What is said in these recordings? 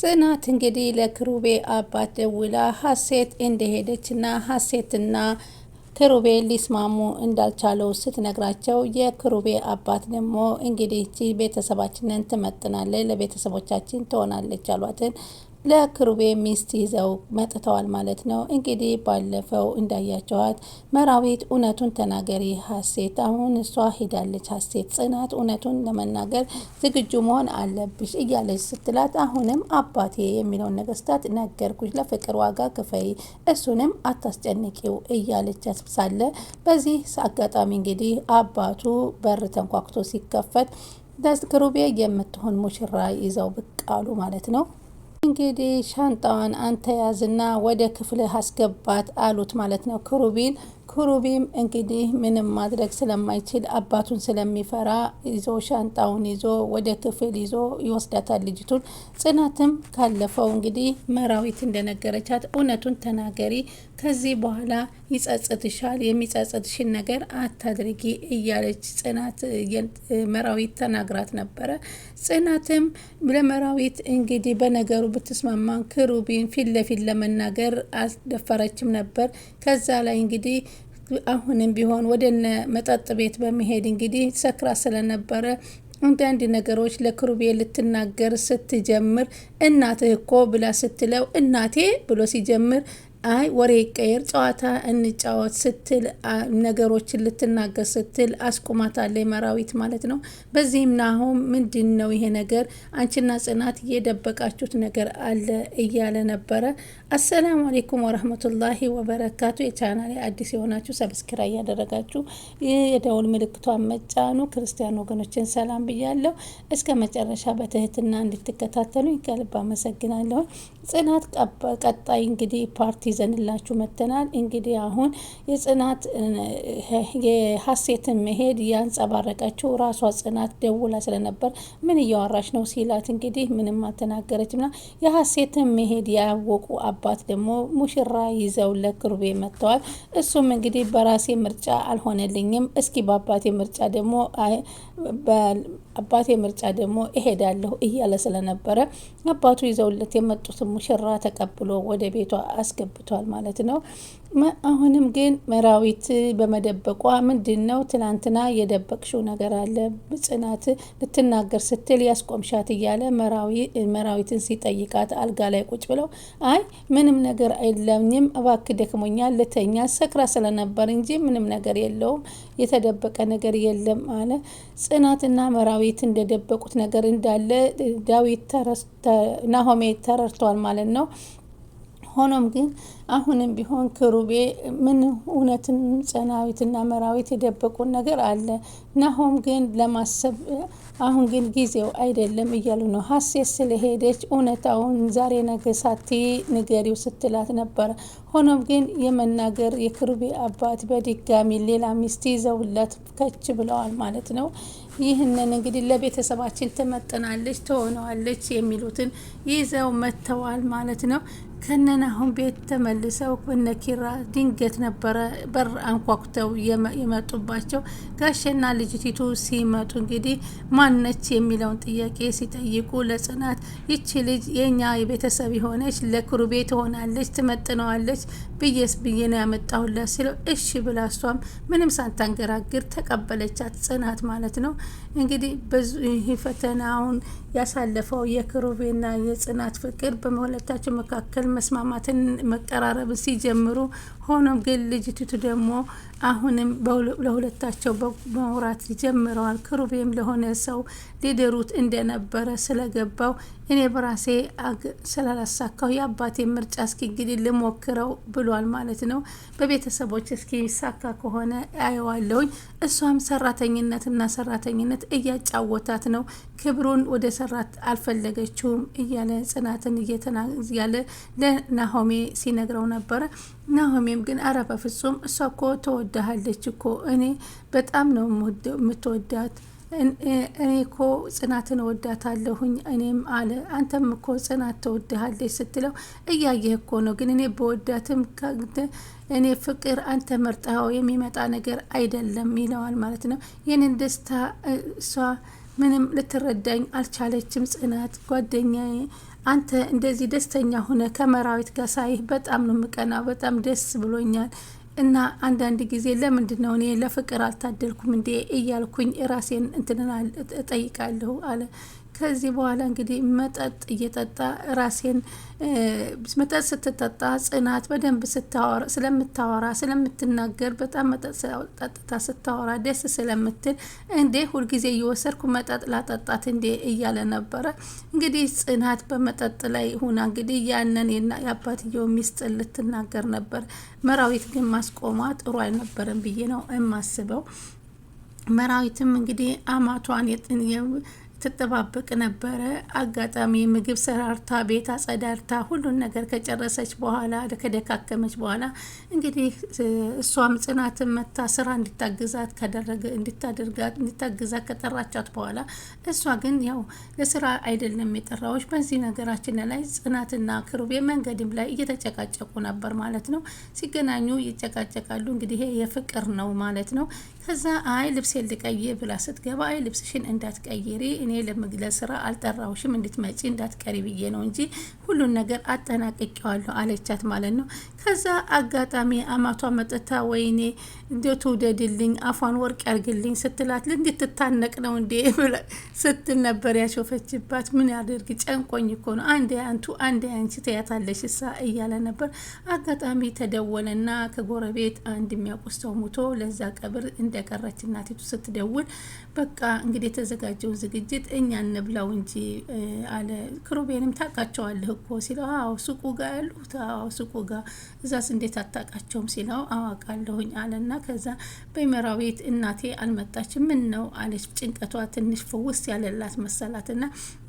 ጽናት እንግዲህ ለክሩቤ አባት ደውላ ሀሴት እንደሄደችና ሀሴትና ክሩቤ ሊስማሙ እንዳልቻለው ስትነግራቸው የክሩቤ አባት ደግሞ እንግዲህ እቺ ቤተሰባችንን ትመጥናለች፣ ለቤተሰቦቻችን ትሆናለች አሏትን ለክሩቤ ሚስት ይዘው መጥተዋል ማለት ነው። እንግዲህ ባለፈው እንዳያቸዋት መራዊት እውነቱን ተናገሪ ሀሴት፣ አሁን እሷ ሄዳለች ሀሴት፣ ጽናት እውነቱን ለመናገር ዝግጁ መሆን አለብሽ እያለች ስትላት፣ አሁንም አባቴ የሚለውን ነገስታት ነገርኩሽ፣ ለፍቅር ዋጋ ክፈይ፣ እሱንም አታስጨንቂው እያለች ሳለ በዚህ አጋጣሚ እንግዲህ አባቱ በር ተንኳክቶ ሲከፈት ለክሩቤ የምትሆን ሙሽራ ይዘው ብቅ አሉ ማለት ነው። እንግዲህ ሻንጣዋን አንተ ያዝና ወደ ክፍልህ አስገባት አሉት ማለት ነው ክሩቤም እንግዲህ ምንም ማድረግ ስለማይችል አባቱን ስለሚፈራ ይዞ ሻንጣውን ይዞ ወደ ክፍል ይዞ ይወስዳታል ልጅቱን። ጽናትም ካለፈው እንግዲህ መራዊት እንደነገረቻት እውነቱን ተናገሪ፣ ከዚህ በኋላ ይጸጽትሻል፣ የሚጸጽትሽን ነገር አታድርጊ እያለች ጽናት መራዊት ተናግራት ነበረ። ጽናትም ለመራዊት እንግዲህ በነገሩ ብትስማማን ክሩቤን ፊት ለፊት ለመናገር አልደፈረችም ነበር። ከዛ ላይ እንግዲህ አሁንም ቢሆን ወደነ መጠጥ ቤት በመሄድ እንግዲህ ሰክራ ስለነበረ አንዳንድ ነገሮች ለክሩቤ ልትናገር ስትጀምር እናትህ እኮ ብላ ስትለው እናቴ ብሎ ሲጀምር አይ ወሬ ይቀየር ጨዋታ እንጫወት ስትል ነገሮችን ልትናገር ስትል አስቁማታለች መራዊት ማለት ነው። በዚህም ናሆም ምንድን ነው ይሄ ነገር አንቺና ጽናት እየደበቃችሁት ነገር አለ እያለ ነበረ። አሰላሙ አሌይኩም ወረህመቱላሂ ወበረካቱ። የቻናሌ አዲስ የሆናችሁ ሰብስክራይብ ያደረጋችሁ የደውል ምልክቷን መጫኑ ክርስቲያን ወገኖችን ሰላም ብያለሁ። እስከ መጨረሻ በትህትና እንድትከታተሉ ይከልብ አመሰግናለሁ። ጽናት ቀጣይ እንግዲህ ፓርቲ ይዘንላችሁ መተናል። እንግዲህ አሁን የጽናት የሀሴትን መሄድ ያንጸባረቀችው ራሷ ጽናት ደውላ ስለነበር ምን እያወራች ነው ሲላት እንግዲህ ምንም አልተናገረችም። ና የሀሴትን መሄድ ያወቁ አባት ደግሞ ሙሽራ ይዘው ለክሩቤ መጥተዋል። እሱም እንግዲህ በራሴ ምርጫ አልሆነልኝም፣ እስኪ በአባቴ ምርጫ ደግሞ እሄዳለሁ እያለ ስለነበረ አባቱ ይዘውለት የመጡትን ሙሽራ ተቀብሎ ወደ ቤቷ አስገብቷል ማለት ነው። አሁንም ግን መራዊት በመደበቋ ምንድን ነው ትናንትና የደበቅሽው ነገር አለ ጽናት ልትናገር ስትል ያስቆምሻት እያለ መራዊትን ሲጠይቃት አልጋ ላይ ቁጭ ብለው አይ ምንም ነገር አይለኝም እባክህ ደክሞኛል ልተኛ፣ ሰክራ ስለነበር እንጂ ምንም ነገር የለውም የተደበቀ ነገር የለም አለ። ጽናትና መራዊት እንደደበቁት ነገር እንዳለ ናሆሜ ተረድቷል ማለት ነው። ሆኖም ግን አሁንም ቢሆን ክሩቤ ምን እውነትን ጽናዊትና መራዊት የደበቁን ነገር አለ፣ ናሆም ግን ለማሰብ አሁን ግን ጊዜው አይደለም እያሉ ነው። ሀሴት ስለሄደች እውነታውን ዛሬ ነገ ሳቲ ንገሪው ስትላት ነበረ። ሆኖም ግን የመናገር የክሩቤ አባት በድጋሚ ሌላ ሚስት ይዘውላት ከች ብለዋል ማለት ነው። ይህንን እንግዲህ ለቤተሰባችን ትመጥናለች ትሆነዋለች የሚሉትን ይዘው መጥተዋል ማለት ነው። ከነናሁን ቤት ተመልሰው እነኪራ ድንገት ነበረ በር አንኳኩተው የመጡባቸው። ጋሸና ልጅቲቱ ሲመጡ እንግዲህ ማነች የሚለውን ጥያቄ ሲጠይቁ ለጽናት ይቺ ልጅ የኛ የቤተሰብ የሆነች ለክሩቤ ትሆናለች ትመጥነዋለች ብዬ ነው ያመጣሁላት ሲለው እሺ ብላ እሷም ምንም ሳታንገራግር ተቀበለቻት ጽናት ማለት ነው። እንግዲህ በዚህ ፈተናውን ያሳለፈው የክሩቤና የጽናት ፍቅር በሁለታቸው መካከል መስማማትን መቀራረብ ሲጀምሩ፣ ሆኖም ግን ልጅቲቱ ደግሞ አሁንም ለሁለታቸው በመውራት ጀምረዋል። ክሩቤም ለሆነ ሰው ሊድሩት እንደነበረ ስለገባው እኔ በራሴ ስላላሳካው የአባቴ ምርጫ እስኪ እንግዲህ ልሞክረው ብሏል ማለት ነው። በቤተሰቦች እስኪ ሳካ ከሆነ አየዋለሁኝ። እሷም ሰራተኝነትና ሰራተኝነት እያጫወታት ነው፣ ክብሩን ወደ ሰራት አልፈለገችውም እያለ ጽናትን እያለ ለናሆሜ ሲነግረው ነበረ። ናሆሜም ግን አረ በፍጹም እሷ እኮ ተወዳሃለች እኮ እኔ በጣም ነው የምትወዳት፣ እኔ እኮ ጽናትን ወዳታለሁኝ እኔም አለ። አንተም እኮ ጽናት ተወዳሃለች ስትለው እያየህ እኮ ነው፣ ግን እኔ በወዳትም እኔ ፍቅር አንተ መርጠኸው የሚመጣ ነገር አይደለም ይለዋል ማለት ነው። ይህንን ደስታ እሷ ምንም ልትረዳኝ አልቻለችም ጽናት ጓደኛዬ አንተ እንደዚህ ደስተኛ ሆነ ከመራዊት ጋር ሳይህ በጣም ነው ምቀና፣ በጣም ደስ ብሎኛል። እና አንዳንድ ጊዜ ለምንድን ነው እኔ ለፍቅር አልታደልኩም እንዴ እያልኩኝ ራሴን እንትንናል እጠይቃለሁ አለ። ከዚህ በኋላ እንግዲህ መጠጥ እየጠጣ ራሴን መጠጥ ስትጠጣ ጽናት በደንብ ስለምታወራ ስለምትናገር በጣም መጠጥ ጠጥታ ስታወራ ደስ ስለምትል እንዴ ሁልጊዜ እየወሰድኩ መጠጥ ላጠጣት እንዴ እያለ ነበረ። እንግዲህ ጽናት በመጠጥ ላይ ሁና እንግዲህ ያንን የአባትየው ሚስጥር ልትናገር ነበር። መራዊት ግን ማስቆሟ ጥሩ አልነበረም ብዬ ነው የማስበው። መራዊትም እንግዲህ አማቷን ትጠባበቅ ነበረ። አጋጣሚ ምግብ ሰራርታ ቤት አጸዳርታ ሁሉን ነገር ከጨረሰች በኋላ ከደካከመች በኋላ እንግዲህ እሷም ጽናትን መታ ስራ እንድታግዛት እንድታግዛት ከጠራቻት በኋላ እሷ ግን ያው ለስራ አይደለም የጠራዎች። በዚህ ነገራችን ላይ ጽናትና ክሩቤ መንገድም ላይ እየተጨቃጨቁ ነበር ማለት ነው። ሲገናኙ ይጨቃጨቃሉ። እንግዲህ ይሄ የፍቅር ነው ማለት ነው። ከዛ አይ ልብሴ ልቀይር ብላ ስትገባ አይ ልብስሽን እንዳትቀይሪ እኔ ለስራ አልጠራውሽም እንድትመጪ እንዳትቀሪ ብዬ ነው እንጂ ሁሉን ነገር አጠናቅቄዋለሁ አለቻት ማለት ነው። ከዛ አጋጣሚ አማቷ መጥታ ወይኔ እንዴት ትውደድልኝ አፏን ወርቅ ያርግልኝ ስትላት እንድትታነቅ ነው እንዴ ስትል ነበር ያሾፈችባት። ምን ያደርግ ጨንቆኝ እኮ ነው አንዴ አንቱ አንዴ አንቺ ተያታለሽ እሳ እያለ ነበር። አጋጣሚ ተደወለና ከጎረቤት አንድ የሚያቆስተው ሙቶ ለዛ ቀብር እንደቀረች እናቲቱ ስትደውል በቃ እንግዲህ የተዘጋጀው ዝግጅት እኛ እንብላው እንጂ አለ። ክሩቤንም ታውቃቸዋለህ እኮ ሲለው አዎ ሱቁ ጋር ያሉት አዎ ሱቁ ጋር እዛስ እንዴት አታውቃቸውም ሲለው አዋቃለሁኝ አለና ከዛ በመራዊት እናቴ አልመጣችም ምን ነው አለች። ጭንቀቷ ትንሽ ፍውስ ያለላት መሰላትና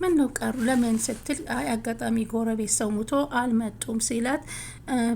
ምን ነው ቀሩ ለምን ስትል አይ አጋጣሚ ጎረቤት ሰው ሙቶ አልመጡም ሲላት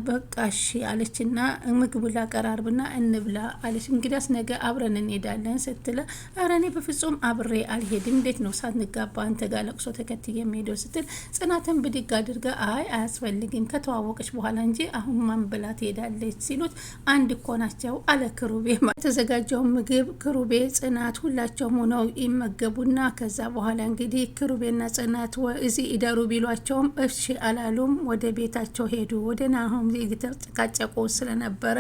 በቃ እሺ አለችና ምግብ ላቀራርብና እንብላ አለች። እንግዲያስ ነገ አብረን እንሄዳለን ስትለ ኧረ እኔ በፍጹም አብሬ አልሄድም እንዴት ነው ሳንጋባ አንተ ጋር ለቅሶ ተከትዬ የሚሄደው ስትል ጽናትን ብድግ አድርጋ አይ አያስፈልግም ከተዋወቀች በኋላ እንጂ አሁን ማን ብላ ትሄዳለች ሲሉት አንድ እኮ ናቸው አለ ክሩቤ። የተዘጋጀው ምግብ ክሩቤ ጽናት ሁላቸውም ሆነው ይመገቡና ከዛ በኋላ እንግዲህ ክሩቤና ጽናት እዚህ ይደሩ ቢሏቸውም እሺ አላሉም። ወደ ቤታቸው ሄዱ። ወደ ናሆም እየተጨቃጨቁ ስለነበረ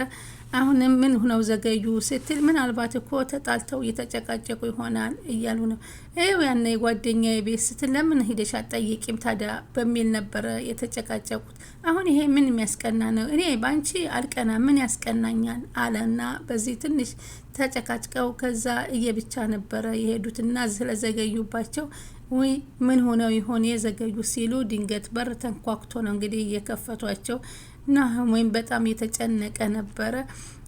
አሁንም ምን ሆነው ዘገዩ ስትል ምናልባት እኮ ተጣልተው እየተጨቃጨቁ ይሆናል እያሉ ነው። ይኸው ያነ የጓደኛዬ ቤት ስትል ለምን ሄደሽ አትጠይቂም ታዲያ በሚል ነበረ የተጨቃጨቁት። አሁን ይሄ ምን የሚያስቀና ነው? እኔ ባንቺ አልቀና ምን ያስቀናኛል አለና በዚህ ትንሽ ተጨቃጭቀው ከዛ እየብቻ ነበረ የሄዱትና ስለዘገዩባቸው ወይ ምን ሆነው ይሆን የዘገዩ ሲሉ ድንገት በር ተንኳክቶ ነው እንግዲህ እየከፈቷቸው እና ወይም በጣም የተጨነቀ ነበረ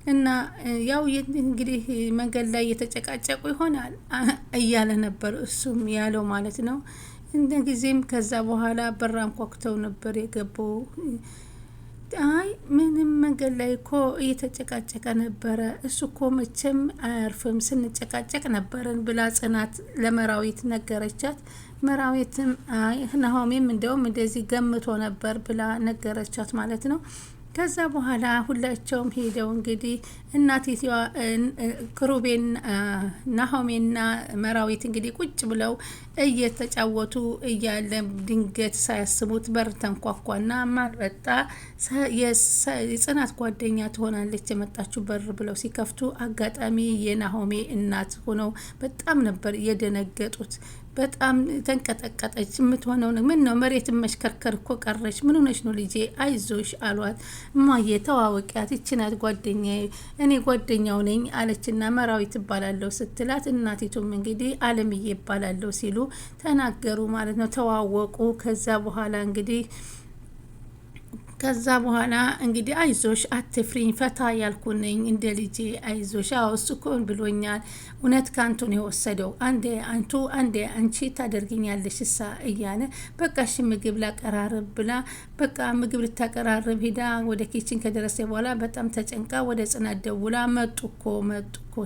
እና ያው እንግዲህ መንገድ ላይ የተጨቃጨቁ ይሆናል እያለ ነበር እሱም ያለው ማለት ነው። እንደ ጊዜም ከዛ በኋላ በር አንኳኩተው ነበር የገባው። አይ ምንም መንገድ ላይ እኮ እየተጨቃጨቀ ነበረ እሱ እኮ መቼም አያርፍም ስንጨቃጨቅ ነበረን ብላ ጽናት ለመራዊት ነገረቻት። መራዊትም አይ ናሆሜም እንደውም እንደዚህ ገምቶ ነበር ብላ ነገረቻት ማለት ነው። ከዛ በኋላ ሁላቸውም ሄደው እንግዲህ እናቲቷ ክሩቤን ናሆሜና መራዊት እንግዲህ ቁጭ ብለው እየተጫወቱ እያለ ድንገት ሳያስቡት በር ተንኳኳና ማልበጣ የጽናት ጓደኛ ትሆናለች የመጣችው በር ብለው ሲከፍቱ አጋጣሚ የናሆሜ እናት ሆነው በጣም ነበር የደነገጡት። በጣም ተንቀጠቀጠች። የምትሆነው ምን ነው መሬት መሽከርከር እኮ ቀረች። ምን ሆነች ነው ልጄ አይዞሽ አሏት። እማዬ ተዋወቂያት ይችናት ጓደኛዬ እኔ ጓደኛው ነኝ አለችና መራዊት ትባላለሁ ስትላት እናቲቱም እንግዲህ አለምዬ ይባላለሁ ሲሉ ተናገሩ ማለት ነው። ተዋወቁ። ከዛ በኋላ እንግዲህ አይዞሽ አትፍሪኝ ፈታ ያልኩነኝ እንደ ልጄ አይዞሽ አዎ እሱ እኮ ብሎኛል እውነት ካንቱ ነው የወሰደው አንዴ አንቺ ታደርግኛለሽ እሳ እያለ በቃ እሺ ምግብ ላቀራርብ ብላ በቃ ምግብ ልታቀራርብ ሄዳ ወደ ኪችን ከደረሰ በኋላ በጣም ተጨንቃ ወደ ጽናት ደውላ መጡ እኮ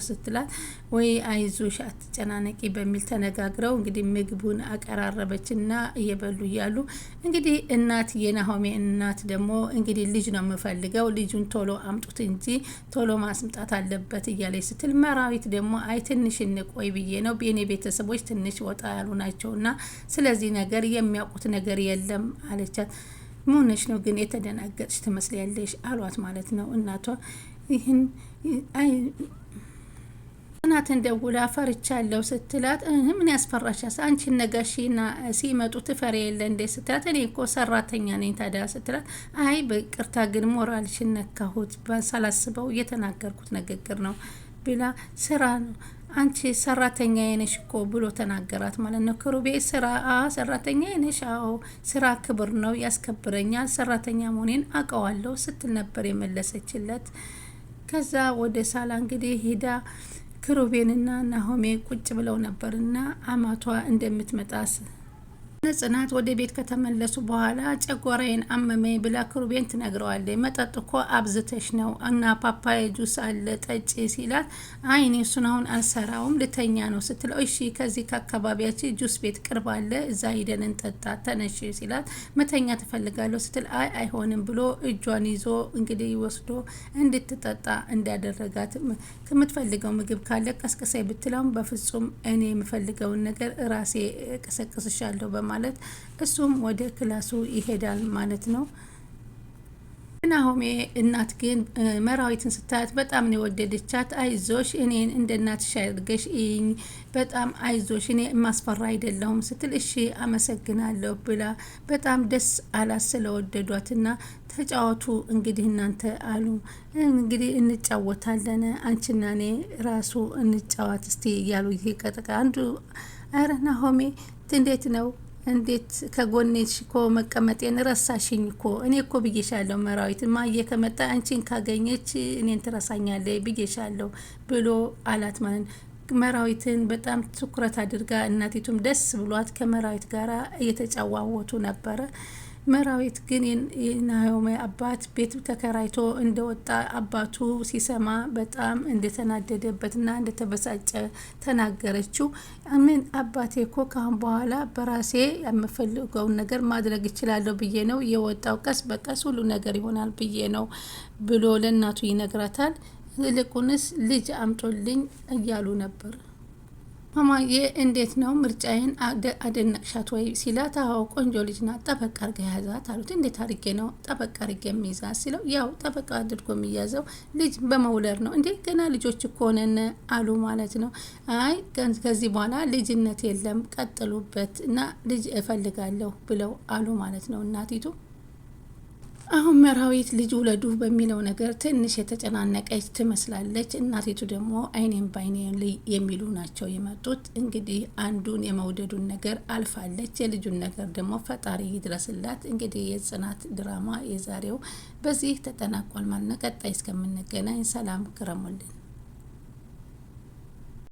ስትላት ወይ አይዞሽ አትጨናነቂ በሚል ተነጋግረው እንግዲህ ምግቡን አቀራረበችና እየበሉ እያሉ እንግዲህ እናት የናሆሜ እናት ደግሞ እንግዲህ ልጅ ነው የምፈልገው ልጁን ቶሎ አምጡት እንጂ ቶሎ ማስምጣት አለበት እያለች ስትል መራዊት ደግሞ አይ ትንሽ እንቆይ ብዬ ነው የኔ ቤተሰቦች ትንሽ ወጣ ያሉ ናቸውና ስለዚህ ነገር የሚያውቁት ነገር የለም አለቻት። መሆነች ነው ግን የተደናገጥሽ ትመስያለሽ አሏት ማለት ነው እናቷ። ይህን እናትን ደውላ ፈርቻለሁ ስትላት ምን ያስፈራሻስ አንቺን ነጋሽና ሲመጡ ትፈሪ የለ እንዴ ስትላት እኔ እኮ ሰራተኛ ነኝ ታዲያ ስትላት አይ በቅርታ ግን ሞራልሽን ነካሁት ሳላስበው የተናገርኩት ንግግር ነው ብላ ስራ ነው አንቺ ሰራተኛ ነሽ እኮ ብሎ ተናገራት ማለት ነው። ክሩቤ ሰራተኛ ነሽ? አዎ ስራ ክብር ነው ያስከብረኛል፣ ሰራተኛ መሆኔን አውቀዋለሁ ስትል ነበር የመለሰችለት። ከዛ ወደ ሳላ እንግዲህ ሄዳ ክሩቤንና ናሆሜ ቁጭ ብለው ነበርና አማቷ እንደምትመጣ ጽናት ወደ ቤት ከተመለሱ በኋላ ጨጓራዬን አመመኝ ብላ ክሩቤን ትነግረዋለች። መጠጥ እኮ አብዝተሽ ነው እና ፓፓያ ጁስ አለ ጠጪ ሲላት አይ እኔ እሱን አሁን አልሰራውም ልተኛ ነው ስትለው እሺ ከዚህ ከአካባቢያችን ጁስ ቤት ቅርብ አለ እዛ ሂደን እንጠጣ ተነሽ ሲላት መተኛ ትፈልጋለሁ ስትል አይ አይሆንም ብሎ እጇን ይዞ እንግዲህ ወስዶ እንድትጠጣ እንዳደረጋት ከምትፈልገው ምግብ ካለ ቀስቅሳይ ብትለውም በፍጹም እኔ የምፈልገውን ነገር ራሴ ቀሰቅስሻለሁ ማለት እሱም ወደ ክላሱ ይሄዳል ማለት ነው። ናሆሜ እናት ግን መራዊትን ስታያት በጣም ነው የወደደቻት። አይዞሽ እኔን እንደ እናትሽ አድርገሽ እኝ በጣም አይዞሽ እኔ ማስፈራ አይደለሁም ስትል እሺ አመሰግናለሁ ብላ በጣም ደስ አላት ስለወደዷትና ተጫወቱ እንግዲህ እናንተ አሉ። እንግዲህ እንጫወታለን አንቺና እኔ ራሱ እንጫወት እስቲ እያሉ ይቀጥቃ አንዱ አረ ናሆሜ እንዴት ነው እንዴት ከጎኔሽ እኮ መቀመጤን ረሳሽኝ እኮ እኔ እኮ ብዬሻለሁ መራዊት ማየ ከመጣ አንቺን ካገኘች እኔን ትረሳኛለች ብዬሻለሁ ብሎ አላት ማለት መራዊትን በጣም ትኩረት አድርጋ እናቲቱም ደስ ብሏት ከመራዊት ጋር እየተጫዋወቱ ነበረ። መራዊት ግን የናሆሜ አባት ቤት ተከራይቶ እንደወጣ አባቱ ሲሰማ በጣም እንደተናደደበትና እንደተበሳጨ ተናገረችው። ምን አባቴ እኮ ካሁን በኋላ በራሴ የምፈልገውን ነገር ማድረግ እችላለሁ ብዬ ነው የወጣው ቀስ በቀስ ሁሉ ነገር ይሆናል ብዬ ነው ብሎ ለእናቱ ይነግራታል። ይልቁንስ ልጅ አምጦልኝ እያሉ ነበር። ማማዬ እንዴት ነው ምርጫዬን አደነቅሻት ወይ ሲላት አዎ ቆንጆ ልጅ ናት ጠበቃ አድርጋ ያዛት አሉት። እንዴት አድርጌ ነው ጠበቃ አድርጌ የሚይዛት ሲለው ያው ጠበቃ አድርጎ የሚያዘው ልጅ በመውለድ ነው እንዴ ገና ልጆች እኮ ነን አሉ ማለት ነው። አይ ከዚህ በኋላ ልጅነት የለም ቀጥሉበት እና ልጅ እፈልጋለሁ ብለው አሉ ማለት ነው እናቲቱ። አሁን መራዊት ልጅ ውለዱ በሚለው ነገር ትንሽ የተጨናነቀች ትመስላለች። እናቲቱ ደግሞ አይኔን ባይኔ የሚሉ ናቸው የመጡት። እንግዲህ አንዱን የመውደዱን ነገር አልፋለች፣ የልጁን ነገር ደግሞ ፈጣሪ ይድረስላት። እንግዲህ የጽናት ድራማ የዛሬው በዚህ ተጠናቋል ማለት ነው። ቀጣይ እስከምንገናኝ ሰላም ክረሙልን።